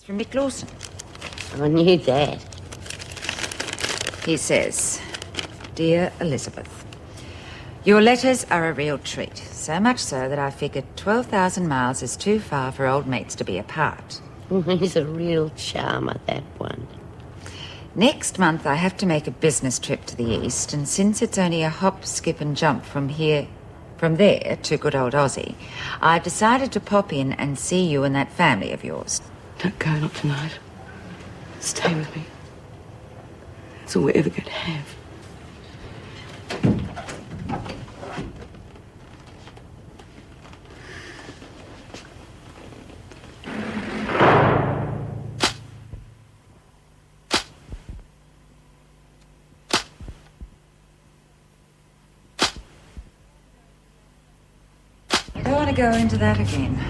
It's from Mick Lawson. I knew that. He says, Dear Elizabeth, your letters are a real treat. So much so that I figured 12,000 miles is too far for old mates to be apart. He's a real charmer, that one. Next month I have to make a business trip to the east, and since it's only a hop, skip and jump from there to good old Aussie, I've decided to pop in and see you and that family of yours. Don't go, not tonight. Stay with me. It's all we're ever going to have. I don't want to go into that again.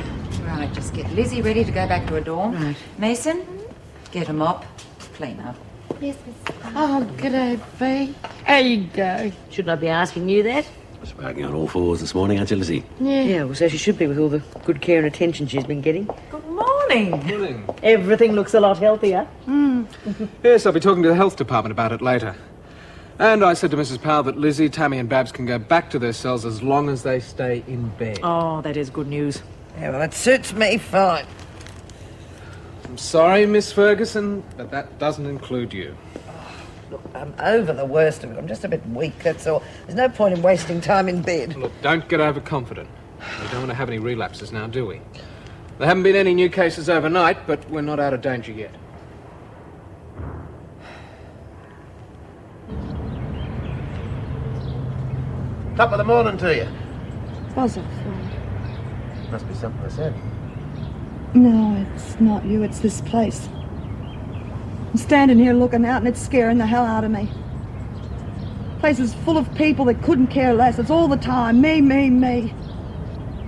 Right, just get Lizzie ready to go back to her dorm. Right. Mason, get a mop, clean up. Yes, Miss. Oh, g'day, Bea. How you go? Shouldn't I be asking you that? She's working on all fours this morning, aren't you, Lizzie? Yeah, well, so she should be with all the good care and attention she's been getting. Good morning. Morning. Everything looks a lot healthier. Yes, I'll be talking to the health department about it later. And I said to Mrs. Powell that Lizzie, Tammy and Babs can go back to their cells as long as they stay in bed. Oh, that is good news. Yeah, well, it suits me fine. I'm sorry, Miss Ferguson, but that doesn't include you. Look, I'm over the worst of it. I'm just a bit weak, that's all. There's no point in wasting time in bed. Look, don't get overconfident. We don't want to have any relapses now, do we? There haven't been any new cases overnight, but we're not out of danger yet. Top of the morning to you. Was it? Must be something I said. No, it's not you, it's this place. I'm standing here looking out and it's scaring the hell out of me. Place is full of people that couldn't care less. It's all the time. Me, me, me.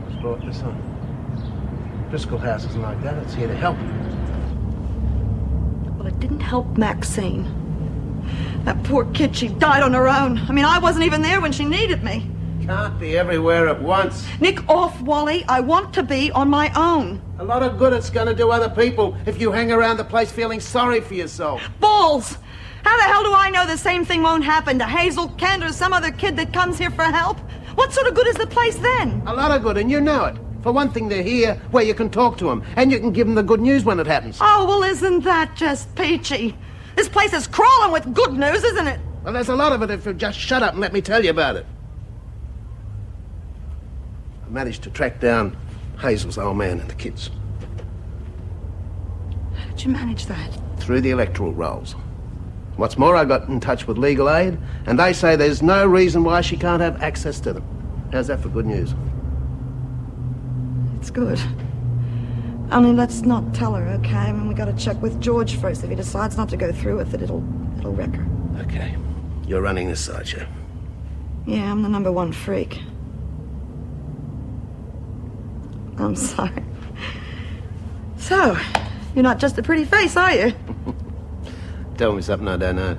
Who's brought this on? Driscoll House isn't like that. It's here to help. Well, it didn't help Maxine. That poor kid, she died on her own. I mean, I wasn't even there when she needed me. Can't be everywhere at once. Nick off, Wally. I want to be on my own. A lot of good it's going to do other people if you hang around the place feeling sorry for yourself. Balls! How the hell do I know the same thing won't happen to Hazel, Kent, or some other kid that comes here for help? What sort of good is the place then? A lot of good, and you know it. For one thing, they're here where you can talk to them, and you can give them the good news when it happens. Oh, well, isn't that just peachy? This place is crawling with good news, isn't it? Well, there's a lot of it if you just shut up and let me tell you about it. I managed to track down Hazel's old man and the kids. How did you manage that? Through the electoral rolls. What's more, I got in touch with legal aid, and they say there's no reason why she can't have access to them. How's that for good news? It's good. Only let's not tell her, okay? I mean, we gotta check with George first. If he decides not to go through with it, it'll wreck her. Okay. You're running this sideshow. Yeah, I'm the #1 freak. I'm sorry. So, you're not just a pretty face, are you? Tell me something I don't know.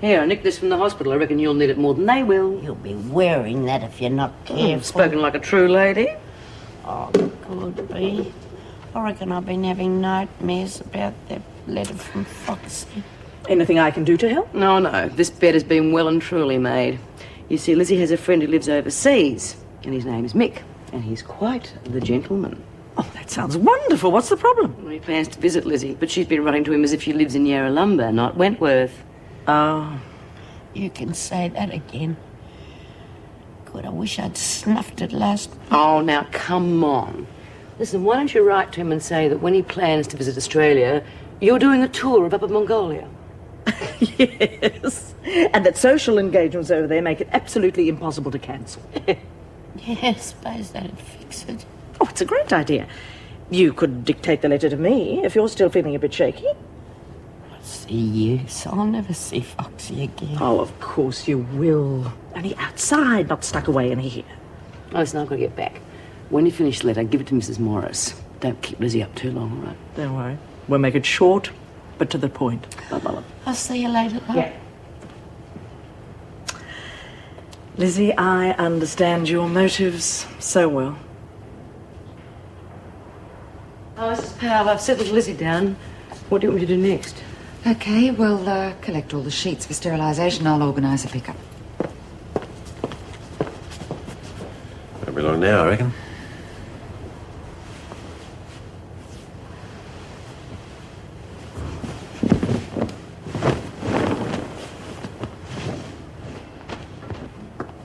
Here, I nicked this from the hospital. I reckon you'll need it more than they will. You'll be wearing that if you're not careful. Spoken like a true lady. Oh, could be. I reckon I've been having nightmares about that letter from Foxy. Anything I can do to help? No, no. This bed has been well and truly made. You see, Lizzie has a friend who lives overseas, and his name's Mick, and he's quite the gentleman. Oh, that sounds wonderful. What's the problem? Well, he plans to visit Lizzie, but she's been writing to him as if she lives in Yarralumba, not Wentworth. Oh. You can say that again. God, I wish I'd snuffed it last. Oh, now, come on. Listen, why don't you write to him and say that when he plans to visit Australia, you're doing a tour of Upper Mongolia? Yes. And that social engagements over there make it absolutely impossible to cancel. Yeah, I suppose that'd fix it. Oh, it's a great idea. You could dictate the letter to me if you're still feeling a bit shaky. What's the use? I'll never see Foxy again. Oh, of course you will. Only outside, not stuck away in here. Oh, listen, I've got to get back. When you finish the letter, give it to Mrs. Morris. Don't keep Lizzie up too long, all right? Don't worry. We'll make it short, but to the point. Bye-bye, love. I'll see you later, love. Yeah. Lizzie, I understand your motives so well. Oh, Mrs. Powell, I've settled Lizzie down. What do you want me to do next? Okay, well, collect all the sheets for sterilisation. I'll organise a pickup. Won't be long now, I reckon.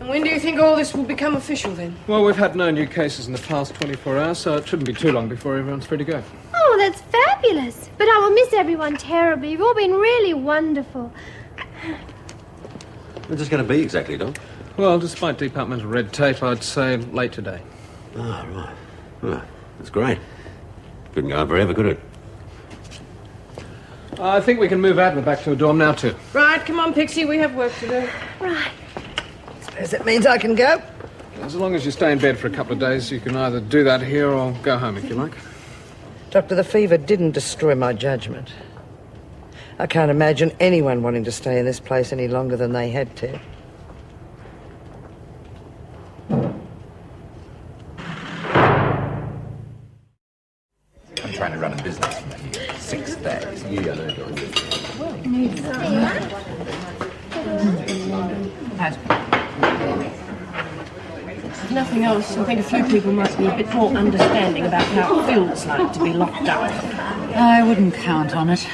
When do you think all this will become official, then? Well, we've had no new cases in the past 24 hours, so it shouldn't be too long before everyone's free to go. Oh, that's fabulous. But I will miss everyone terribly. You've all been really wonderful. When's this going to be exactly, Doc? Well, despite departmental red tape, I'd say late today. Ah, right. Oh, that's great. Couldn't go on forever, could it? I think we can move Adler back to her dorm now, too. Right, come on, Pixie, we have work to do. Right. Suppose that means I can go. As long as you stay in bed for a couple of days, you can either do that here or go home if you like. Doctor, the fever didn't destroy my judgment. I can't imagine anyone wanting to stay in this place any longer than they had to. I'm trying to run a business from here. 6 days. If nothing else, I think a few people might be a bit more understanding about how it feels like to be locked up. I wouldn't count on it.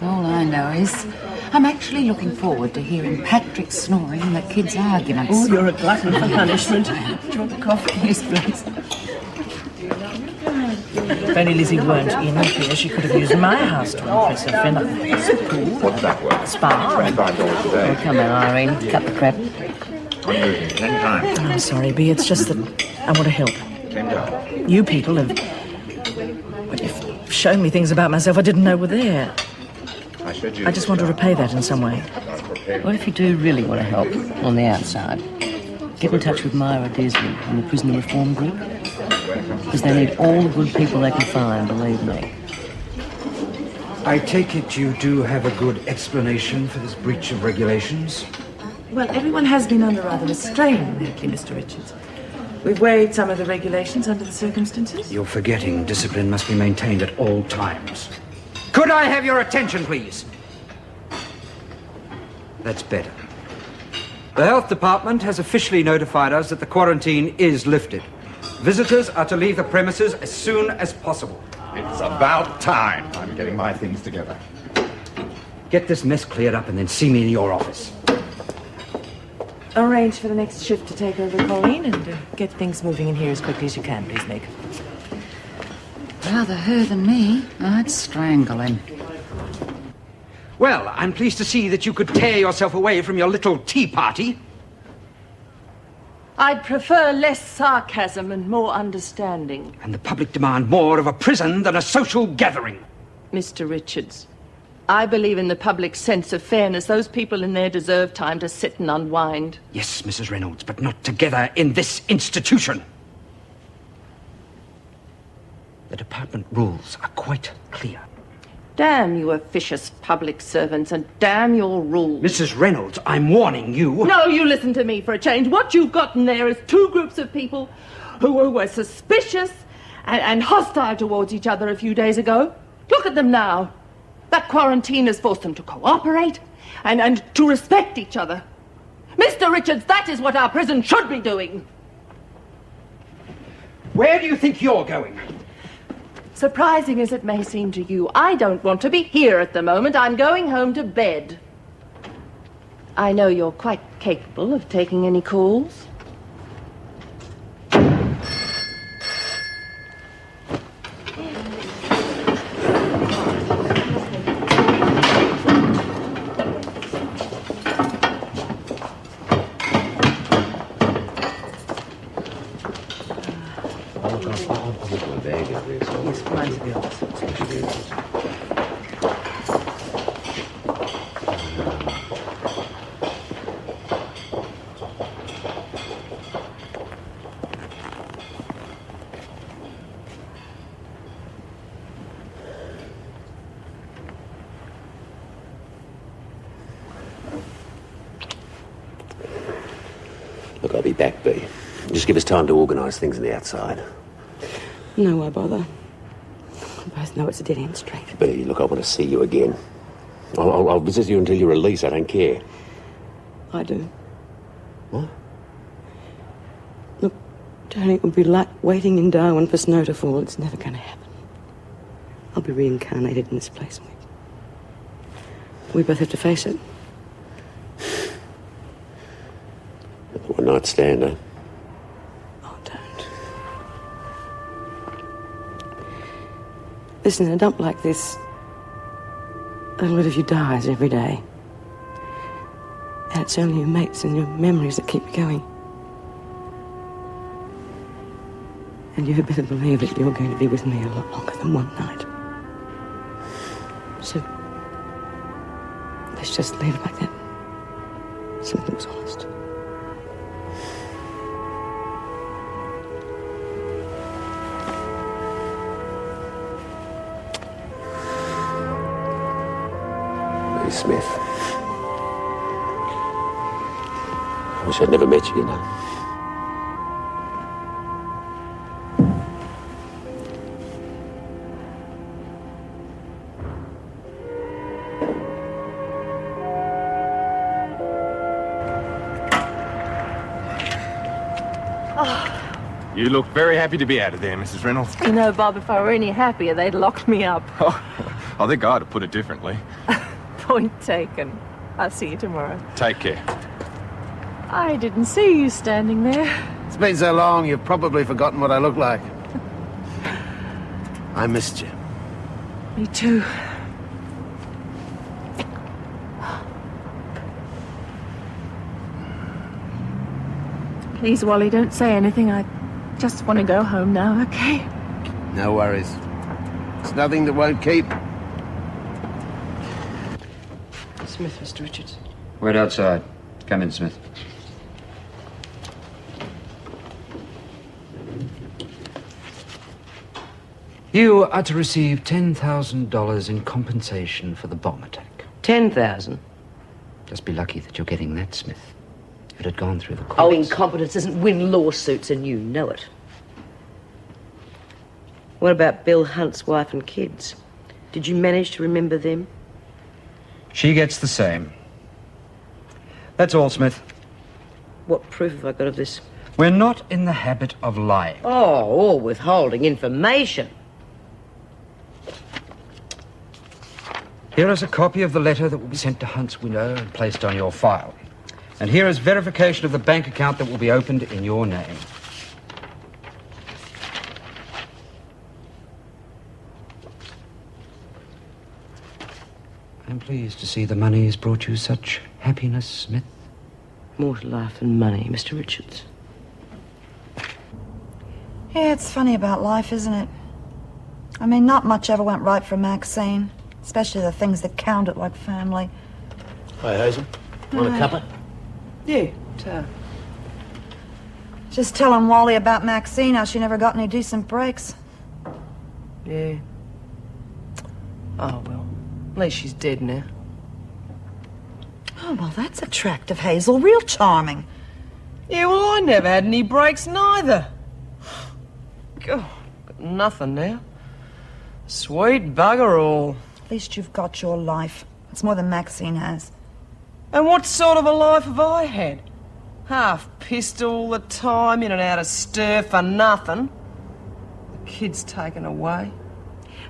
All I know is I'm actually looking forward to hearing Patrick snoring and the kids' arguments. Oh, you're a glutton for punishment. Do you want the coffee? Yes, please. If only Lizzie weren't in here, she could have used my house to impress her friend. What's that worth? Spa. $25 a day. Oh, come on, Irene. Cut the crap. I'm moving 10 times. I'm sorry, B. It's just that I want to help. 10 times. You people have... well, you've shown me things about myself I didn't know were there. I just want to repay that in some way. Well, if you do really want to help on the outside, get in touch with Myra Desmond and the Prisoner Reform Group. Because they need all the good people they can find, believe me. I take it you do have a good explanation for this breach of regulations? Well, everyone has been under rather a strain lately, Mr. Richards. We've weighed some of the regulations under the circumstances. You're forgetting discipline must be maintained at all times. Could I have your attention, please? That's better. The health department has officially notified us that the quarantine is lifted. Visitors are to leave the premises as soon as possible. It's about time. I'm getting my things together. Get this mess cleared up and then see me in your office. Arrange for the next shift to take over Colleen and get things moving in here as quickly as you can, please, Meg. Rather her than me. I'd strangle him. Well, I'm pleased to see that you could tear yourself away from your little tea party. I'd prefer less sarcasm and more understanding. And the public demand more of a prison than a social gathering. Mr. Richards, I believe in the public sense of fairness. Those people in there deserve time to sit and unwind. Yes, Mrs. Reynolds, but not together in this institution. The department rules are quite clear. Damn you officious public servants and damn your rules. Mrs. Reynolds, I'm warning you. No, you listen to me for a change. What you've got in there is two groups of people who were suspicious and hostile towards each other a few days ago. Look at them now. That quarantine has forced them to cooperate and to respect each other. Mr. Richards, that is what our prison should be doing. Where do you think you're going? Surprising as it may seem to you, I don't want to be here at the moment. I'm going home to bed. I know you're quite capable of taking any calls. Look, I'll be back, B. Just give us time to organise things on the outside. No, why bother? We both know it's a dead-end street. Bea, look, I want to see you again. I'll visit you until you release. I don't care. I do. What? Look, Tony, it would be like waiting in Darwin for snow to fall. It's never going to happen. I'll be reincarnated in this place. We both have to face it. One night stand, eh? Oh, don't. Listen, in a dump like this, a lot of you dies every day. And it's only your mates and your memories that keep you going. And you had better believe that you're going to be with me a lot longer than one night. So, let's just leave it like that. Something that was honest. Bea Smith. I wish I'd never met you, you know. You look very happy to be out of there, Mrs. Reynolds. You know, Bob, if I were any happier, they'd lock me up. Oh, I think I'd have put it differently. Point taken. I'll see you tomorrow. Take care. I didn't see you standing there. It's been so long, you've probably forgotten what I look like. I missed you. Me too. Please, Wally, don't say anything. I just want to go home now, okay? No worries. It's nothing that won't keep. Smith, Mr. Richards. Wait outside. Come in, Smith. You are to receive $10,000 in compensation for the bomb attack. 10,000? Just be lucky that you're getting that, Smith. If it had gone through the courts... Oh, incompetence doesn't win lawsuits, and you know it. What about Bill Hunt's wife and kids? Did you manage to remember them? She gets the same. That's all, Smith. What proof have I got of this? We're not in the habit of lying. Oh, or withholding information. Here is a copy of the letter that will be sent to Hunt's widow and placed on your file. And here is verification of the bank account that will be opened in your name. I'm pleased to see the money has brought you such happiness, Smith. More to life than money, Mr. Richards. Yeah, it's funny about life, isn't it? I mean, not much ever went right for Maxine, especially the things that counted like family. Hi, Hazel. Want a cuppa? Yeah, just telling Wally about Maxine, how she never got any decent breaks. Yeah. Oh, well. At least she's dead now. Oh, well, that's attractive, Hazel. Real charming. Yeah, well, I never had any breaks neither. God, got nothing now. Sweet bugger all. At least you've got your life. It's more than Maxine has. And what sort of a life have I had? Half pissed all the time, in and out of stir for nothing. The kid's taken away.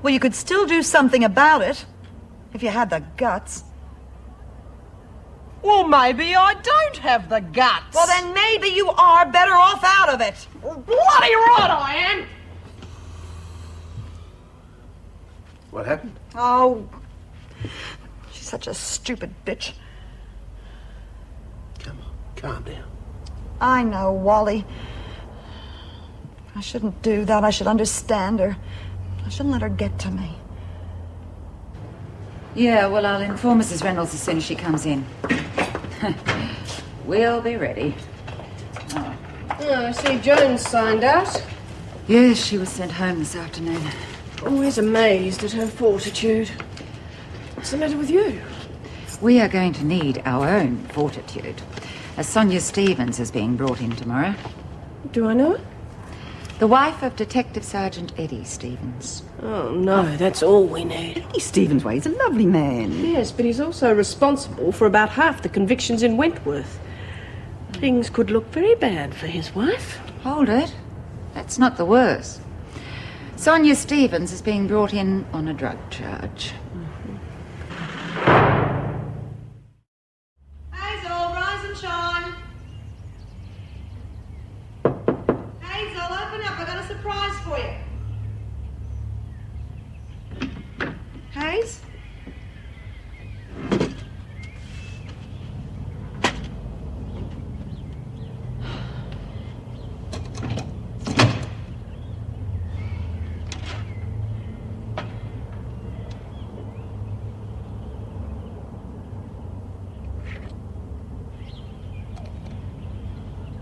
Well, you could still do something about it, if you had the guts. Well, maybe I don't have the guts. Well, then maybe you are better off out of it. Bloody right I am! What happened? Oh, she's such a stupid bitch. Come on, calm down. I know, Wally. I shouldn't do that. I should understand her. I shouldn't let her get to me. Yeah, well, I'll inform Mrs. Reynolds as soon as she comes in. We'll be ready. Oh, I see Jones signed out. Yes, she was sent home this afternoon. Always amazed at her fortitude. What's the matter with you? We are going to need our own fortitude. Sonia Stevens is being brought in tomorrow. Do I know it? The wife of Detective Sergeant Eddie Stevens. Oh, no, that's all we need. Eddie Stevens, he's a lovely man. Yes, but he's also responsible for about half the convictions in Wentworth. Things could look very bad for his wife. Hold it. That's not the worst. Sonia Stevens is being brought in on a drug charge. Hazel, rise and shine. Hazel, open up. I've got a surprise for you. Haze?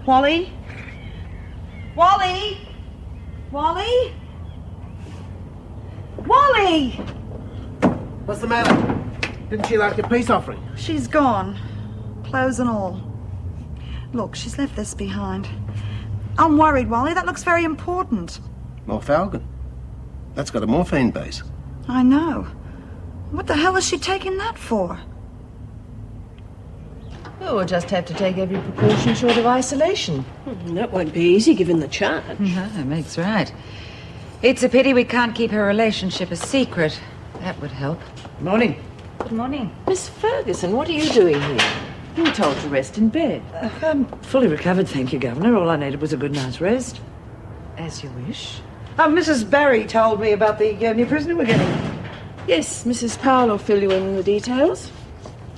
Wally? Wally? Wally? Wally! What's the matter? Didn't she like your peace offering? She's gone. Clothes and all. Look, she's left this behind. I'm worried, Wally. That looks very important. Morphalgon. That's got a morphine base. I know. What the hell is she taking that for? Oh, we'll just have to take every precaution short of isolation. That won't be easy given the charge. No, Meg's right. It's a pity we can't keep her relationship a secret. That would help. Morning. Good morning. Miss Ferguson, what are you doing here? You were told to rest in bed. I'm fully recovered, thank you, Governor. All I needed was a good night's rest. As you wish. Mrs. Barry told me about the new prisoner we're getting. Yes, Mrs. Powell will fill you in the details.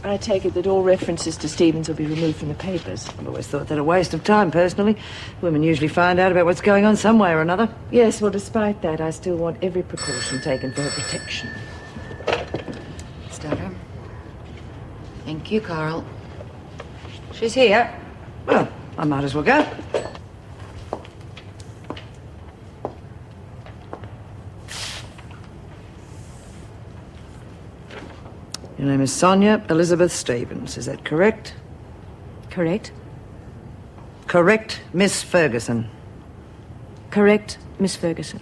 I take it that all references to Stevens will be removed from the papers. I've always thought that a waste of time, personally. Women usually find out about what's going on some way or another. Yes, well, despite that, I still want every precaution taken for her protection. Starter. Thank you, Carl. She's here. Well, I might as well go. Your name is Sonia Elizabeth Stevens, is that correct? Correct. Correct, Miss Ferguson. Correct, Miss Ferguson.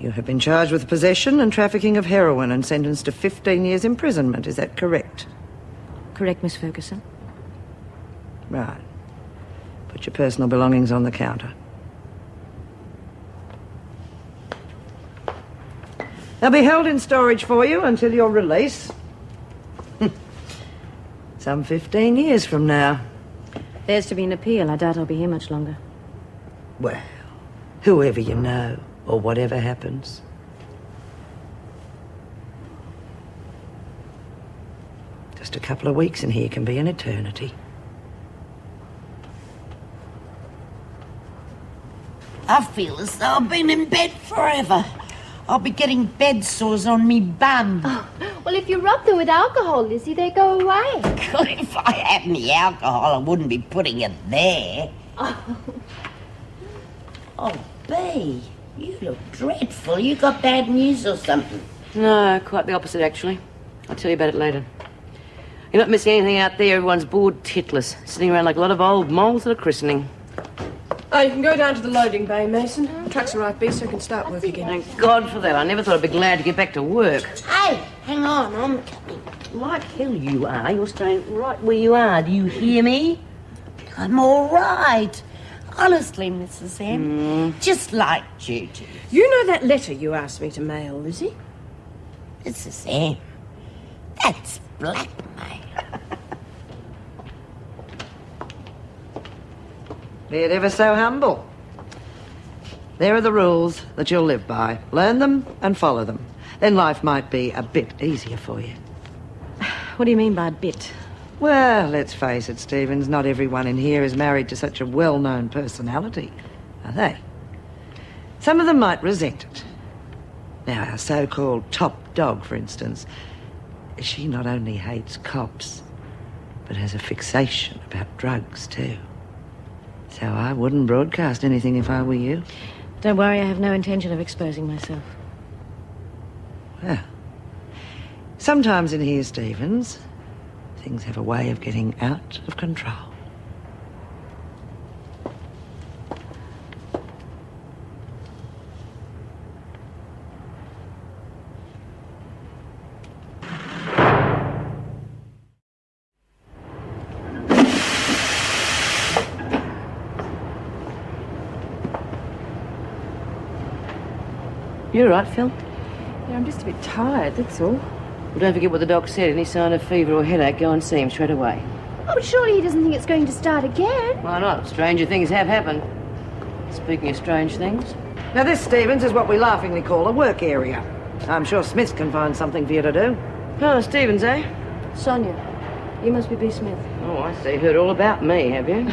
You have been charged with possession and trafficking of heroin and sentenced to 15 years imprisonment, is that correct? Correct, Miss Ferguson. Right. Put your personal belongings on the counter. They'll be held in storage for you until your release. Some 15 years from now. There's to be an appeal. I doubt I'll be here much longer. Well, whoever you know, or whatever happens. Just a couple of weeks in here can be an eternity. I feel as though I've been in bed forever. I'll be getting bed sores on me bum. Oh, well, if you rub them with alcohol, Lizzie, they go away. God, if I had any alcohol, I wouldn't be putting it there. Oh, Bea, you look dreadful. You got bad news or something? No, quite the opposite, actually. I'll tell you about it later. You're not missing anything out there. Everyone's bored titless, sitting around like a lot of old moles at a christening. Oh, you can go down to the loading bay, Mason. Truck's arrived, Bea, so I can start work again. Thank God for that. I never thought I'd be glad to get back to work. Hey, hang on, I'm coming. Like hell you are. You're staying right where you are. Do you hear me? I'm all right. Honestly, Mrs. M. Just like Judy. You know that letter you asked me to mail, Lizzie? Mrs. M. That's blackmail. Be it ever so humble. There are the rules that you'll live by. Learn them and follow them. Then life might be a bit easier for you. What do you mean by a bit? Well, let's face it, Stevens, not everyone in here is married to such a well-known personality, are they? Some of them might resent it. Now, our so-called top dog, for instance, she not only hates cops, but has a fixation about drugs, too. So I wouldn't broadcast anything if I were you. Don't worry, I have no intention of exposing myself. Well, sometimes in here, Stevens, things have a way of getting out of control. You all right, Phil? Yeah, I'm just a bit tired, that's all. Well, don't forget what the doc said. Any sign of fever or headache, go and see him straight away. Oh, but surely he doesn't think it's going to start again. Why not? Stranger things have happened. Speaking of strange things... Now, this, Stevens, is what we laughingly call a work area. I'm sure Smith can find something for you to do. Oh, Stevens, eh? Sonia, you must be B. Smith. Oh, I see. Heard all about me, have you?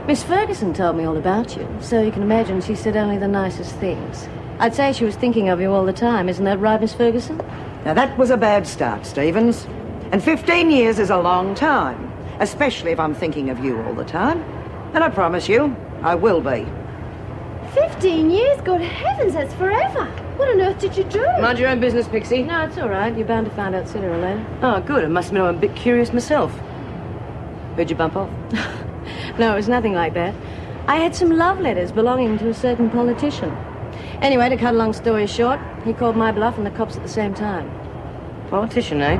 Miss Ferguson told me all about you, so you can imagine she said only the nicest things. I'd say she was thinking of you all the time. Isn't that right, Miss Ferguson? Now, that was a bad start, Stevens. And 15 years is a long time, especially if I'm thinking of you all the time. And I promise you, I will be. 15 years? Good heavens, that's forever. What on earth did you do? Mind your own business, Pixie. No, it's all right. You're bound to find out sooner or later. Oh, good. It must have been I'm a bit curious myself. Where'd you bump off? No, it was nothing like that. I had some love letters belonging to a certain politician. Anyway, to cut a long story short, he called my bluff and the cops at the same time. Politician, eh?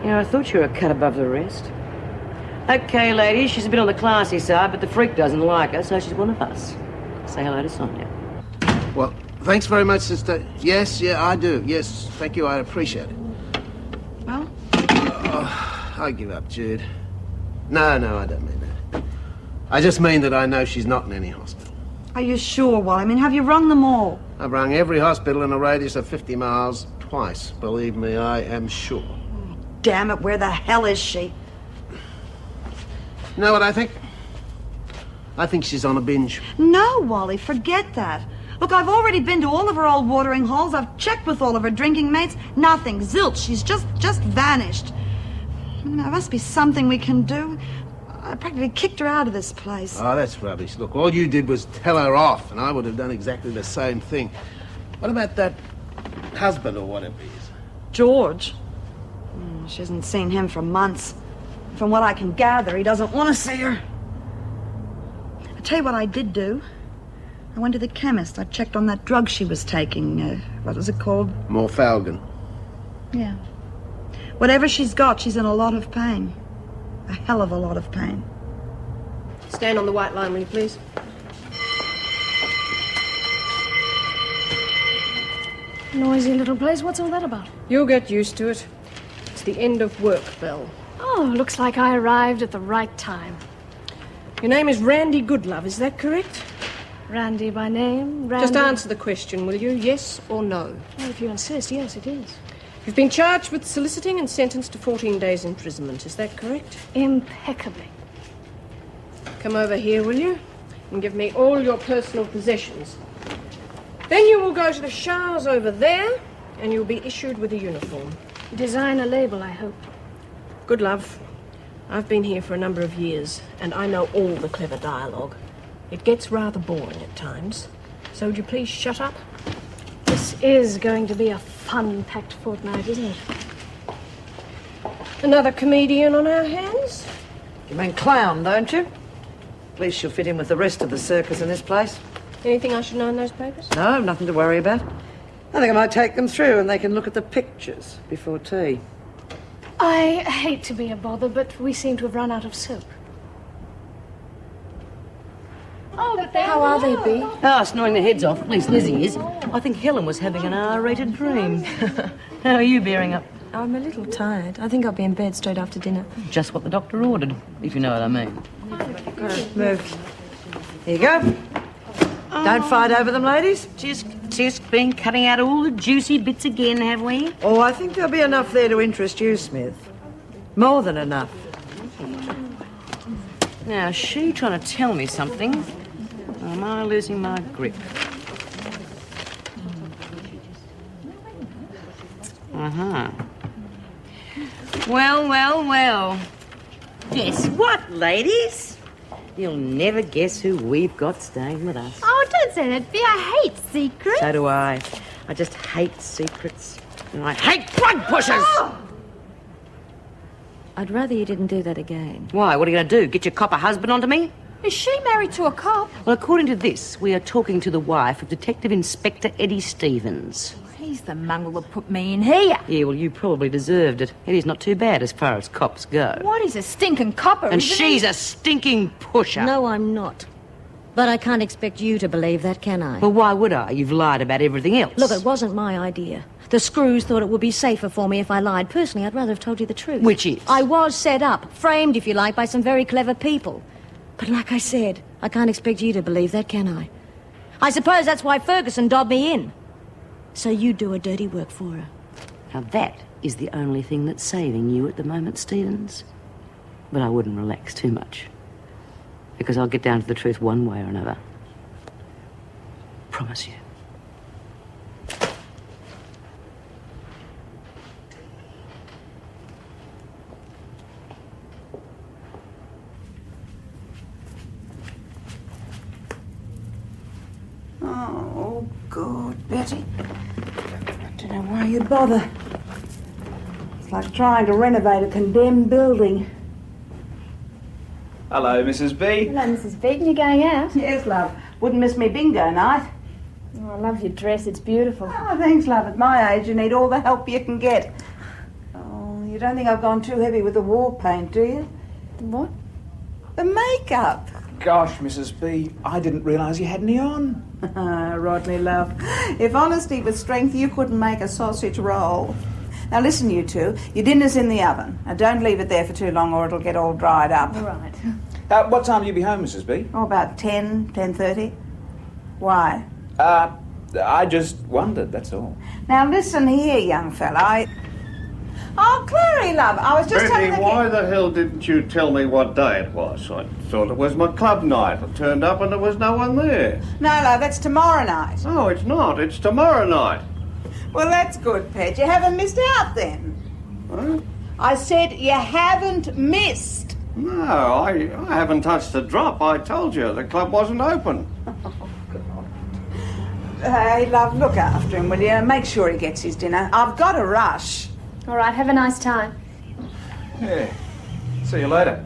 You know, I thought you were a cut above the rest. Okay, ladies, she's a bit on the classy side, but the freak doesn't like her, so she's one of us. Say hello to Sonia. Well, thanks very much, sister. Yes, yeah, I do. Yes, thank you. I appreciate it. Well? I give up, Jude. No, I don't mean that. I just mean that I know she's not in any hospital. Are you sure, Wally? I mean, have you rung them all? I've rung every hospital in a radius of 50 miles twice. Believe me, I am sure. Damn it, where the hell is she? You know what I think? I think she's on a binge. No, Wally, forget that. Look, I've already been to all of her old watering holes. I've checked with all of her drinking mates. Nothing. Zilch. She's just vanished. There must be something we can do. I practically kicked her out of this place. Oh, that's rubbish. Look, all you did was tell her off, and I would have done exactly the same thing. What about that husband or whatever he is? George? She hasn't seen him for months. From what I can gather, he doesn't want to see her. I'll tell you what I did do. I went to the chemist. I checked on that drug she was taking. What was it called? Morphalgon. Yeah. Whatever she's got, she's in a lot of pain. A hell of a lot of pain. Stand on the white line, will you, please? Noisy little place. What's all that about? You'll get used to it. It's the end of work bell. Oh, looks like I arrived at the right time. Your name is Randy Goodlove, is that correct? Randy by name, Randy... Just answer the question, will you? Yes or no? Well, if you insist, yes, it is. You've been charged with soliciting and sentenced to 14 days imprisonment, is that correct? Impeccably. Come over here, will you? And give me all your personal possessions. Then you will go to the showers over there, and you'll be issued with a uniform. Design a label, I hope. Good love. I've been here for a number of years, and I know all the clever dialogue. It gets rather boring at times. So would you please shut up? This is going to be a fun-packed fortnight, isn't it? Another comedian on our hands? You mean clown, don't you? At least she'll fit in with the rest of the circus in this place. Anything I should know in those papers? No, nothing to worry about. I think I might take them through and they can look at the pictures before tea. I hate to be a bother, but we seem to have run out of soap. Oh, but How are they, Bea? Ah, snoring their heads off. At least Lizzie is. I think Helen was having an R-rated dream. How are you bearing up? I'm a little tired. I think I'll be in bed straight after dinner. Just what the doctor ordered, if you know what I mean. Move. Here you go. Don't fight over them, ladies. Just been cutting out all the juicy bits again, have we? Oh, I think there'll be enough there to interest you, Smith. More than enough. Now, is she trying to tell me something? Or am I losing my grip? Uh-huh. Well. Guess what, ladies? You'll never guess who we've got staying with us. Oh, don't say that, Bea. I hate secrets. So do I. I just hate secrets. And I hate blood pushers! Oh! I'd rather you didn't do that again. Why? What are you going to do? Get your copper husband onto me? Is she married to a cop? Well, according to this, we are talking to the wife of Detective Inspector Eddie Stevens. He's the mongrel that put me in here. Yeah, well, you probably deserved it. Eddie's not too bad as far as cops go. What is a stinking copper? And she's a stinking pusher. No, I'm not. But I can't expect you to believe that, can I? Well, why would I? You've lied about everything else. Look, it wasn't my idea. The screws thought it would be safer for me if I lied. Personally, I'd rather have told you the truth. Which is? I was set up, framed, if you like, by some very clever people. But like I said, I can't expect you to believe that, can I? I suppose that's why Ferguson dobbed me in. So you do her dirty work for her. Now that is the only thing that's saving you at the moment, Stevens. But I wouldn't relax too much. Because I'll get down to the truth one way or another. Promise you. Oh, God, Betty. I don't know why you'd bother. It's like trying to renovate a condemned building. Hello, Mrs. B. Hello, Mrs. Beaton. You going out? Yes, love. Wouldn't miss me bingo night. Oh, I love your dress. It's beautiful. Oh, thanks, love. At my age, you need all the help you can get. Oh, you don't think I've gone too heavy with the war paint, do you? The what? The makeup. Gosh, Mrs. B, I didn't realise you had any on. Rodney, love. If honesty was strength, you couldn't make a sausage roll. Now listen, you two. Your dinner's in the oven. Now don't leave it there for too long or it'll get all dried up. All right. What time will you be home, Mrs. B? Oh, about 10:30. Why? I just wondered, that's all. Now listen here, young fella. Oh, Clary, love, I was just Betty, having why the hell didn't you tell me what day it was? I thought it was my club night. I turned up and there was no one there. No, love, that's tomorrow night. No, it's not. It's tomorrow night. Well, that's good, Pet. You haven't missed out then. Huh? I said you haven't missed. No, I haven't touched a drop. I told you the club wasn't open. Hey, love, look after him, will you? Make sure he gets his dinner. I've got a rush. All right, have a nice time. Yeah. See you later.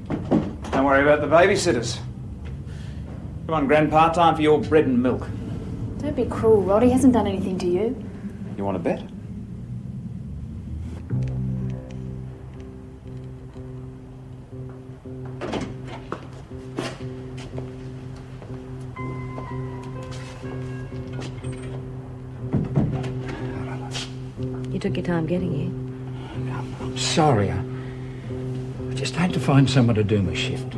Don't worry about the babysitters. Come on, Grandpa, time for your bread and milk. Don't be cruel, Rod. He hasn't done anything to you. You want to bet? You took your time getting here. I'm sorry. I just had to find someone to do my shift.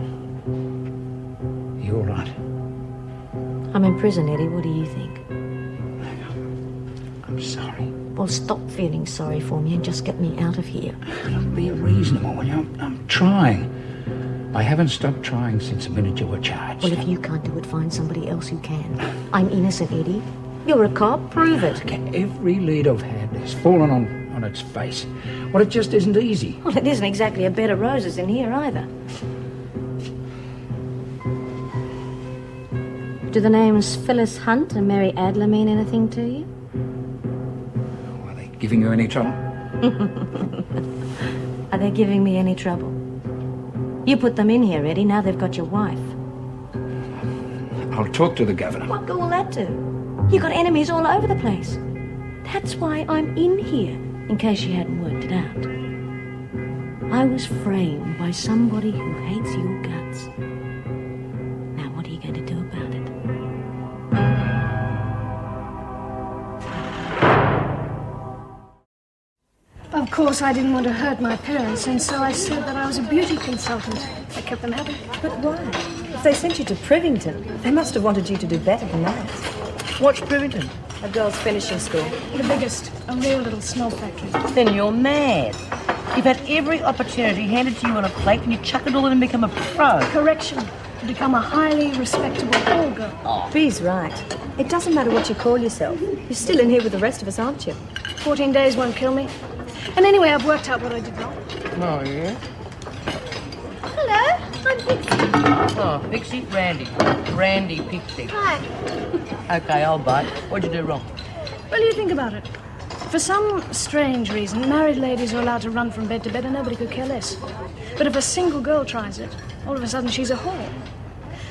You all right? I'm in prison, Eddie. What do you think? I'm sorry. Well, stop feeling sorry for me and just get me out of here. Look, be reasonable. I'm trying. I haven't stopped trying since the minute you were charged. Well, if you can't do it, find somebody else who can. I'm innocent, Eddie. You're a cop. Prove it. Every lead I've had has fallen on its face. Well, it just isn't easy. Well, it isn't exactly a bed of roses in here either. Do the names Phyllis Hunt and Mary Adler mean anything to you? Are they giving you any trouble? Are they giving me any trouble? You put them in here, Eddie. Now they've got your wife. I'll talk to the governor. What good will that do? You've got enemies all over the place. That's why I'm in here, in case you hadn't worked it out. I was framed by somebody who hates your guts. Now, what are you going to do about it? Of course, I didn't want to hurt my parents, and so I said that I was a beauty consultant. I kept them happy. But why? If they sent you to Privington, they must have wanted you to do better than that. What's Privington? A girls' finishing school. The biggest. A real little snob factory. Then you're mad. You've had every opportunity handed to you on a plate and you chuck it all in and become a pro. Correction. To become a highly respectable call girl. Oh. Bee's right. It doesn't matter what you call yourself. You're still in here with the rest of us, aren't you? 14 days won't kill me. And anyway, I've worked out what I did wrong. Oh, yeah? Hello, I'm Pixie. Oh, Pixie, Randy, Pixie. Hi. Okay, I'll bite. What'd you do wrong? Well, you think about it. For some strange reason, married ladies are allowed to run from bed to bed and nobody could care less. But if a single girl tries it, all of a sudden she's a whore.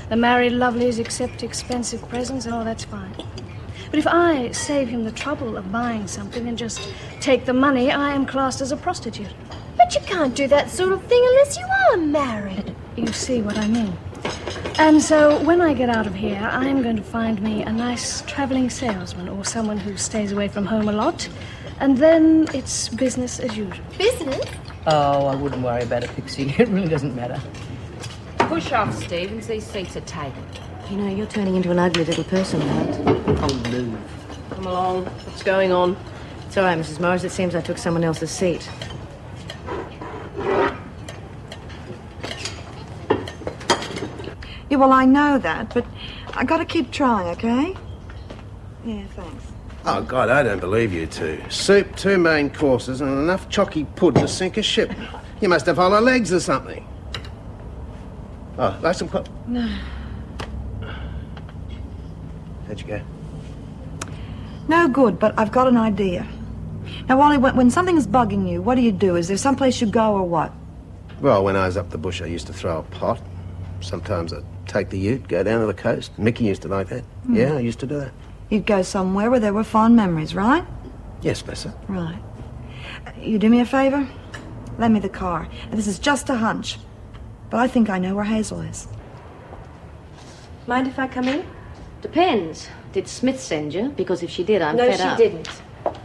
The married lovelies accept expensive presents and all that's fine. But if I save him the trouble of buying something and just take the money, I am classed as a prostitute. But you can't do that sort of thing unless you are married. You see what I mean. And so when I get out of here, I'm going to find me a nice travelling salesman or someone who stays away from home a lot. And then it's business as usual. Business? Oh, I wouldn't worry about it, Pixie. It really doesn't matter. Push off, Stevens. These seats are taken. You know, you're turning into an ugly little person, Hunt. Oh, Lou. Come along. What's going on? It's all right, Mrs. Morris. It seems I took someone else's seat. Yeah, well, I know that, but I gotta keep trying, okay? Yeah, thanks. Oh, God, I don't believe you two. Soup, 2 main courses, and enough chalky pud to sink a ship. You must have hollow legs or something. Oh, like some No. How'd you go? No good, but I've got an idea. Now, Wally, when something's bugging you, what do? Is there someplace you go or what? Well, when I was up the bush, I used to throw a pot. Sometimes I'd take the ute, go down to the coast. Mickey used to like that. Yeah, I used to do that. You'd go somewhere where there were fond memories, right? Yes, miss her. Right. You do me a favor? Lend me the car. And this is just a hunch, but I think I know where Hazel is. Mind if I come in? Depends. Did Smith send you? Because if she did, I'm No, fed up. she didn't.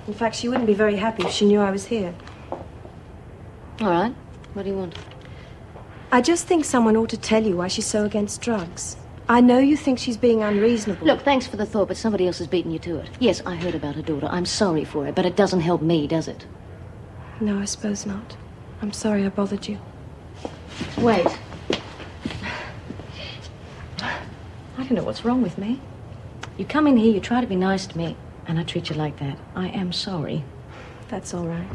In fact, she wouldn't be very happy if she knew I was here. All right. What do you want? I just think someone ought to tell you why she's so against drugs. I know you think she's being unreasonable. Look, thanks for the thought, but somebody else has beaten you to it. Yes, I heard about her daughter. I'm sorry for it, but it doesn't help me, does it? No, I suppose not. I'm sorry I bothered you. Wait. I don't know what's wrong with me. You come in here, you try to be nice to me, and I treat you like that. I am sorry. That's all right.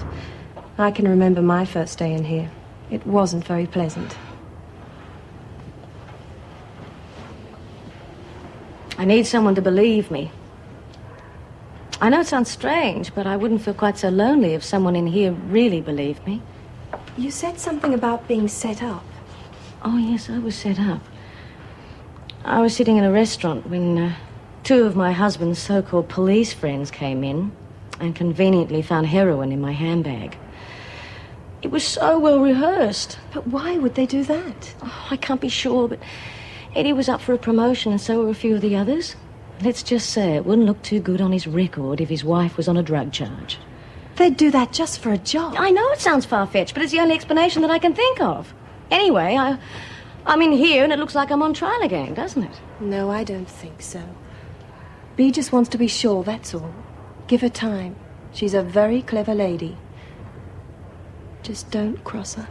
I can remember my first day in here. It wasn't very pleasant. I need someone to believe me. I know it sounds strange, but I wouldn't feel quite so lonely if someone in here really believed me. You said something about being set up. Oh, yes, I was set up. I was sitting in a restaurant when 2 of my husband's so-called police friends came in and conveniently found heroin in my handbag. It was so well rehearsed. But why would they do that? Oh, I can't be sure, but Eddie was up for a promotion and so were a few of the others. Let's just say it wouldn't look too good on his record if his wife was on a drug charge. They'd do that just for a job. I know it sounds far-fetched, but it's the only explanation that I can think of. Anyway, I'm in here and it looks like I'm on trial again, doesn't it? No, I don't think so. Bea just wants to be sure, that's all. Give her time. She's a very clever lady. Just don't cross her.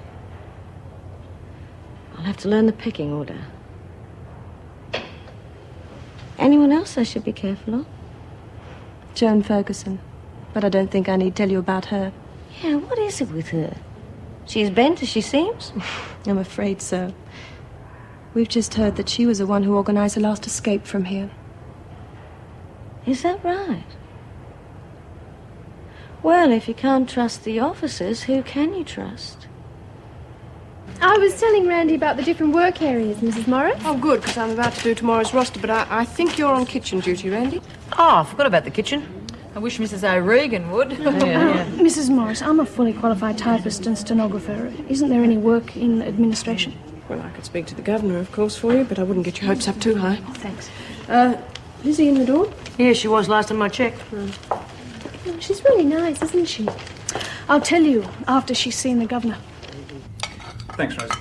I'll have to learn the pecking order. Anyone else I should be careful of? Joan Ferguson. But I don't think I need tell you about her. Yeah, what is it with her? She's bent as she seems? I'm afraid so. We've just heard that she was the one who organized the last escape from here. Is that right? Well, if you can't trust the officers, who can you trust? I was telling Randy about the different work areas, Mrs. Morris. Oh, good, because I'm about to do tomorrow's roster, but I think you're on kitchen duty, Randy. Oh, I forgot about the kitchen. I wish Mrs. O'Regan would. Mrs. Morris, I'm a fully qualified typist and stenographer. Isn't there any work in administration? Well, I could speak to the governor, of course, for you, but I wouldn't get your hopes up too high. Oh, thanks. Lizzie in the door? Yeah, she was last time I checked. Oh, she's really nice, isn't she? I'll tell you after she's seen the governor. Thanks, Rosie.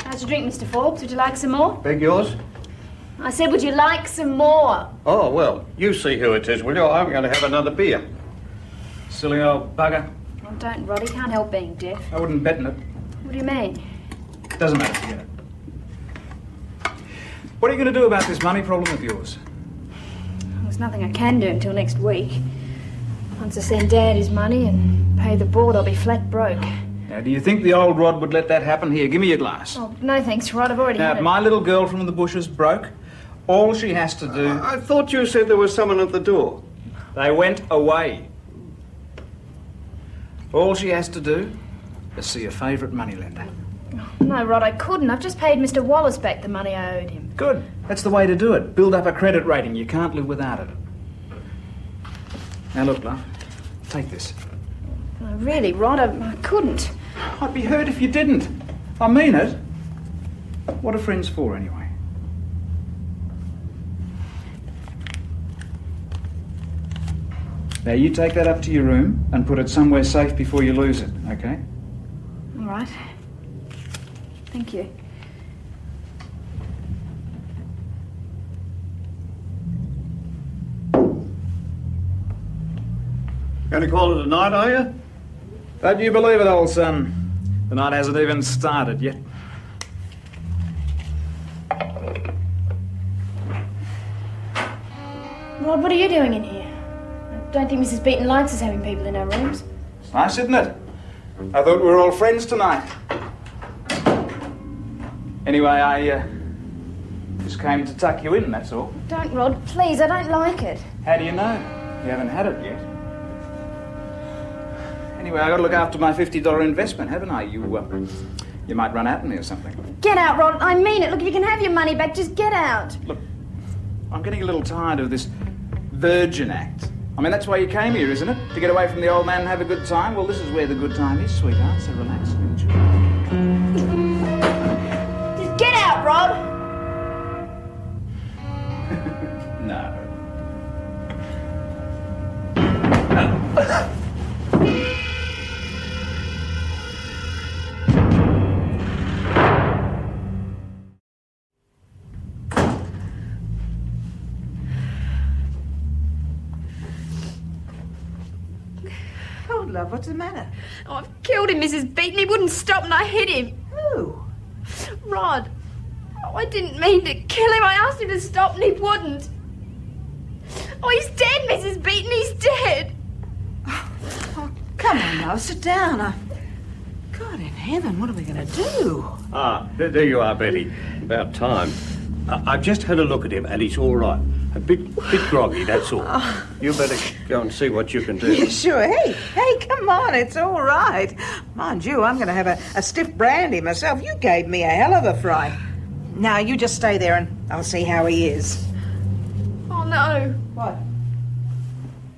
How's your drink, Mr. Forbes? Would you like some more? Beg yours? I said, would you like some more? Oh, well, you see who it is, will you? I'm going to have another beer. Silly old bugger. Oh, don't, Roddy. Can't help being deaf. I wouldn't bet on it. What do you mean? Doesn't matter, forget it. What are you going to do about this money problem of yours? There's nothing I can do until next week. Once I send Dad his money and pay the board, I'll be flat broke. Now, do you think the old rod would let that happen? Here, give me your glass. Oh, no thanks, Rod. I've already Now, had if it. my little girl from the bushes broke, all she has to do... I thought you said there was someone at the door. They went away. All she has to do is see a favourite moneylender. No, Rod, I couldn't. I've just paid Mr. Wallace back the money I owed him. Good. That's the way to do it. Build up a credit rating. You can't live without it. Now, look, love. Take this. No, really, Rod, I couldn't. I'd be hurt if you didn't. I mean it. What are friends for, anyway? Now, you take that up to your room and put it somewhere safe before you lose it, okay? All right. Thank you. Going to call it a night, are you? Don't you believe it, old son? The night hasn't even started yet. Rod, what are you doing in here? I don't think Mrs. Beaton likes us having people in our rooms. It's nice, isn't it? I thought we were all friends tonight. Anyway, I just came to tuck you in, that's all. Don't, Rod, please, I don't like it. How do you know? You haven't had it yet. Anyway, I got to look after my $50 investment, haven't I? You might run out on me or something. Get out, Rod, I mean it. Look, if you can have your money back, just get out. Look, I'm getting a little tired of this virgin act. I mean, that's why you came here, isn't it? To get away from the old man and have a good time? Well, this is where the good time is, sweetheart, so relax and enjoy. Just get out, Rod. No. Oh, love, what's the matter? Oh, I've killed him, Mrs. Beaton. He wouldn't stop and I hit him. Who? Rod. Oh, I didn't mean to kill him. I asked him to stop and he wouldn't. Oh, he's dead, Mrs. Beaton. He's dead. Oh, come on, love, sit down. God in heaven, what are we going to do? Ah, there you are, Betty. About time. I've just had a look at him and he's all right. A bit groggy, that's all. You better go and see what you can do. Yeah, sure. Hey, come on, it's all right. Mind you, I'm going to have a stiff brandy myself. You gave me a hell of a fright. Now, you just stay there and I'll see how he is. Oh, no. What?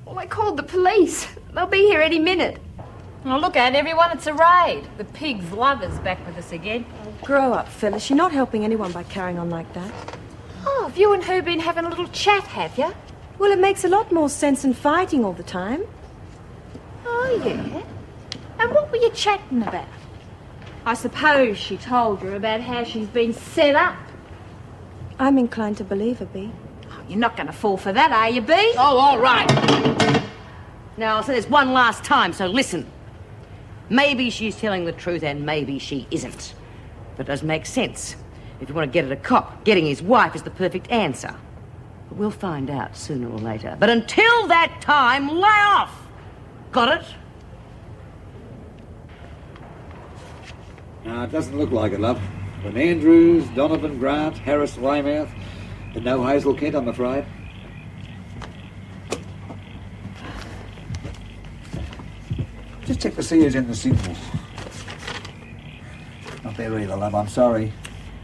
Well, I called the police. They'll be here any minute. Oh, look out, everyone, it's a raid. The pig's lover's back with us again. Grow up, Phyllis. You're not helping anyone by carrying on like that. Oh, have you and her been having a little chat, have you? Well, it makes a lot more sense than fighting all the time. Oh, yeah? And what were you chatting about? I suppose she told you about how she's been set up. I'm inclined to believe her, Bea. Oh, you're not going to fall for that, are you, Bea? Oh, all right. Now, I'll say this one last time, so listen. Maybe she's telling the truth and maybe she isn't. But it does make sense. If you want to get at a cop, getting his wife is the perfect answer. But we'll find out sooner or later. But until that time, lay off! Got it? No, it doesn't look like it, love. From Andrews, Donovan, Grant, Harris, Weymouth, and no Hazel Kent, I'm afraid. Just check to see who's in the signals. Not there either, love, I'm sorry.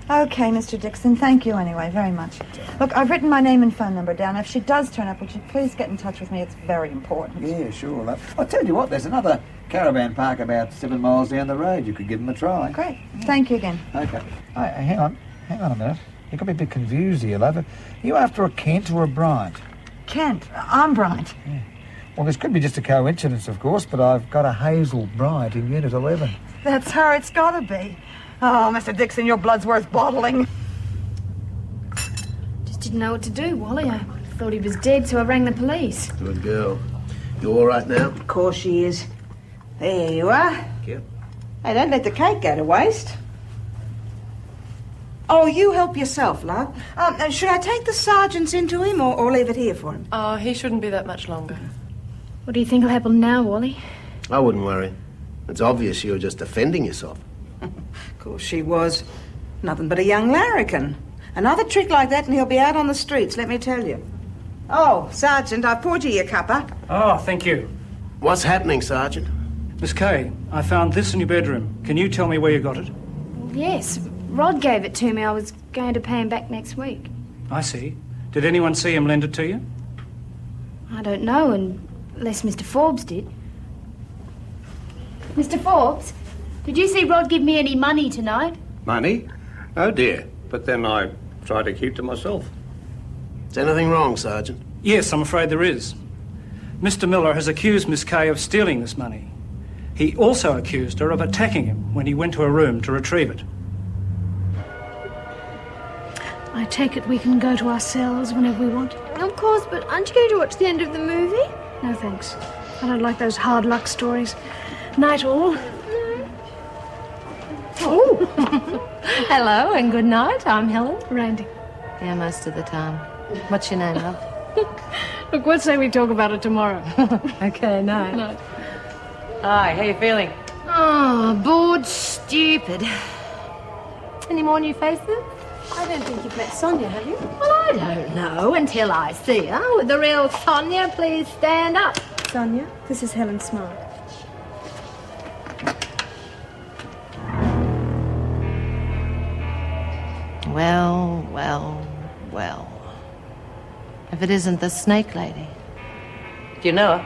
Okay, Mr. Dixon, thank you anyway, very much. Look, I've written my name and phone number down. If she does turn up, would you please get in touch with me? It's very important. Yeah, sure, love. I'll tell you what, there's another caravan park about 7 miles down the road. You could give them a try. Great. Thank you again. Okay. Hey, hang on a minute. You got me a bit confused here, love. Are you after a Kent or a Bryant? Kent. I'm Bryant. Yeah. Well, this could be just a coincidence, of course, but I've got a Hazel Bryant in Unit 11. That's her. It's got to be. Oh, Mr. Dixon, your blood's worth bottling. Just didn't know what to do, Wally. I thought he was dead, so I rang the police. Good girl. You all right now? Of course she is. There you are. Yep. Hey, don't let the cake go to waste. Oh, you help yourself, love. Should I take the sergeants into him or leave it here for him? Oh, he shouldn't be that much longer. What do you think will happen now, Wally? I wouldn't worry. It's obvious you were just defending yourself. Of course she was. Nothing but a young larrikin. Another trick like that and he'll be out on the streets, let me tell you. Oh, Sergeant, I poured you your cuppa. Oh, thank you. What's happening, Sergeant? Miss Kay, I found this in your bedroom. Can you tell me where you got it? Yes, Rod gave it to me. I was going to pay him back next week. I see. Did anyone see him lend it to you? I don't know, unless Mr. Forbes did. Mr. Forbes, Did you see Rod give me any money tonight? Money? Oh dear. But then I try to keep to myself. Is anything wrong, Sergeant? Yes, I'm afraid there is. Mr. Miller has accused Miss Kay of stealing this money. He also accused her of attacking him when he went to her room to retrieve it. I take it we can go to our cells whenever we want. Of course, but aren't you going to watch the end of the movie? No, thanks. I don't like those hard luck stories. Night all. Oh! Hello and good night. I'm Helen. Randy. Yeah, most of the time. What's your name, love? Look, let's say we talk about it tomorrow. Okay, night. Night. Hi, how you feeling? Oh, bored, stupid. Any more new faces? I don't think you've met Sonia, have you? Well, I don't know until I see her. Would the real Sonia please stand up? Sonia, this is Helen Smart. Well, well, well. If it isn't the snake lady. Do you know her?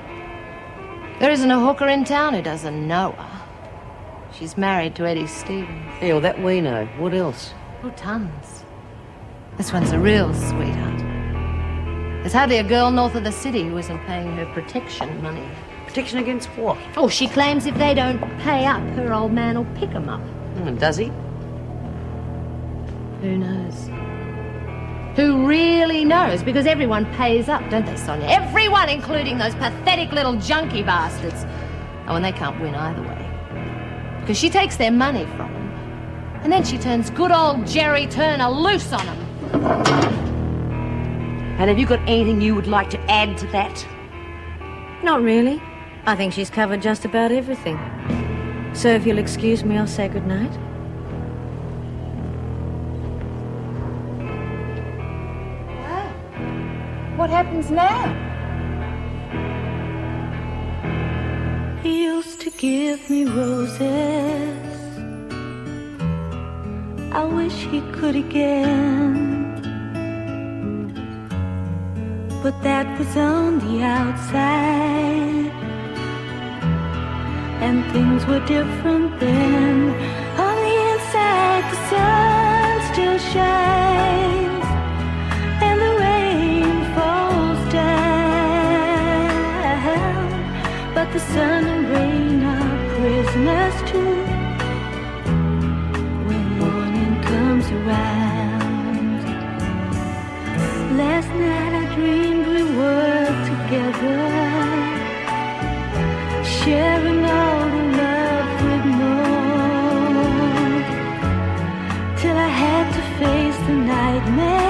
There isn't a hooker in town who doesn't know her. She's married to Eddie Stevens. Yeah, well, that we know. What else? Oh, tons. This one's a real sweetheart. There's hardly a girl north of the city who isn't paying her protection money. Protection against what? Oh, she claims if they don't pay up, her old man will pick 'em up. Does he? Who knows? Who really knows? Because everyone pays up, don't they, Sonia? Everyone, including those pathetic little junkie bastards. Oh, and they can't win either way. Because she takes their money from them. And then she turns good old Jerry Turner loose on them. And have you got anything you would like to add to that? Not really. I think she's covered just about everything. So if you'll excuse me, I'll say goodnight. What happens now? He used to give me roses. I wish he could again. But that was on the outside, and things were different then. On the inside, the sun still shines, and the rain falls down. But the sun and rain are prisoners too when morning comes around. Last night I dreamed we were together, sharing all the love we'd known, till I had to face the nightmare.